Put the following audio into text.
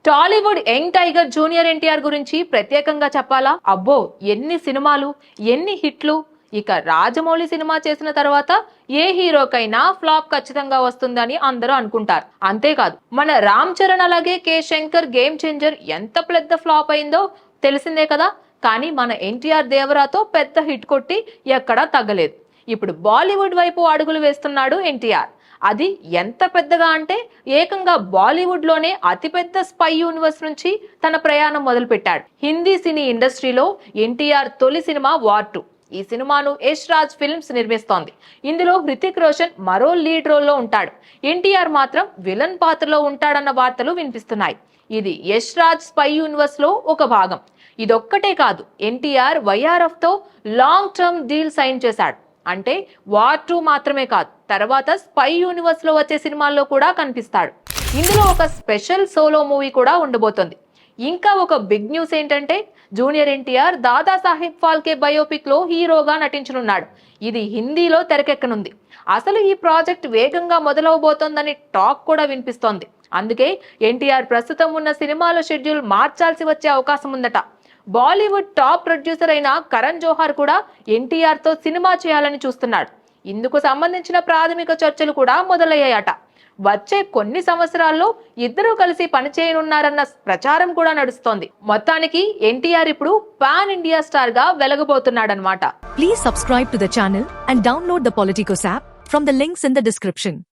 Tollywood young tiger junior NTR గురించి ప్రత్యేకంగా చెప్పాలా? అబ్బో, ఎన్ని సినిమాలు, ఎన్ని హిట్లు! ఇక రాజమౌళి సినిమా చేసిన తర్వాత ఏ హీరోకైనా ఫ్లాప్ ఖచ్చితంగా వస్తుందని అందరూ అనుకుంటారు. అంతేకాదు, మన రామ్ చరణ్ అలాగే కే శంకర్ గేమ్ చేంజర్ ఎంత పెద్ద ఫ్లాప్ అయిందో తెలిసిందే కదా. కానీ మన ఎన్టీఆర్ దేవరాతో పెద్ద హిట్ కొట్టి ఎక్కడా తగ్గలేదు. ఇప్పుడు బాలీవుడ్ వైపు అడుగులు వేస్తున్నాడు ఎన్టీఆర్. అది ఎంత పెద్దగా అంటే ఏకంగా బాలీవుడ్ లోనే అతిపెద్ద స్పై యూనివర్స్ నుంచి తన ప్రయాణం మొదలుపెట్టాడు. హిందీ సినీ ఇండస్ట్రీలో ఎన్టీఆర్ తొలి సినిమా వార్ 2. ఈ సినిమాను యష్ రాజ్ ఫిల్మ్స్ నిర్మిస్తోంది. ఇందులో హృతిక్ రోషన్ మరో లీడ్ రోల్లో ఉంటాడు. ఎన్టీఆర్ మాత్రం విలన్ పాత్రలో ఉంటాడన్న వార్తలు వినిపిస్తున్నాయి. ఇది యష్ రాజ్ స్పై యూనివర్స్ లో ఒక భాగం. ఇదొక్కటే కాదు, ఎన్టీఆర్ వైఆర్ఎఫ్ తో లాంగ్ టర్మ్ డీల్ సైన్ చేశాడు. అంటే వార్ 2 మాత్రమే కాదు, తర్వాత స్పై యూనివర్స్ లో వచ్చే సినిమాల్లో కూడా కనిపిస్తాడు. ఇందులో ఒక స్పెషల్ సోలో మూవీ కూడా ఉండబోతోంది. ఇంకా ఒక బిగ్ న్యూస్ ఏంటంటే జూనియర్ ఎన్టీఆర్ దాదాసాహెబ్ ఫాల్కే బయోపిక్ లో హీరోగా నటించనున్నాడు. ఇది హిందీలో తెరకెక్కనుంది. అసలు ఈ ప్రాజెక్ట్ వేగంగా మొదలవబోతోందని టాక్ కూడా వినిపిస్తోంది. అందుకే ఎన్టీఆర్ ప్రస్తుతం ఉన్న సినిమాల షెడ్యూల్ మార్చాల్సి వచ్చే అవకాశం ఉందట. బాలీవుడ్ టాప్ ప్రొడ్యూసర్ అయిన కరణ్ జోహార్ కూడా ఎన్టీఆర్ తో సినిమా చేయాలని చూస్తున్నాడు. ఇందుకు సంబంధించిన ప్రాథమిక చర్చలు కూడా మొదలయ్యాయట. వచ్చే కొన్ని సంవత్సరాల్లో ఇద్దరూ కలిసి పనిచేయనున్నారన్న ప్రచారం కూడా నడుస్తోంది. మొత్తానికి ఎన్టీఆర్ ఇప్పుడు పాన్ ఇండియా స్టార్ గా వెలగబోతున్నాడన్నమాట. Please subscribe to the channel and download the Politicos app from the links in the description.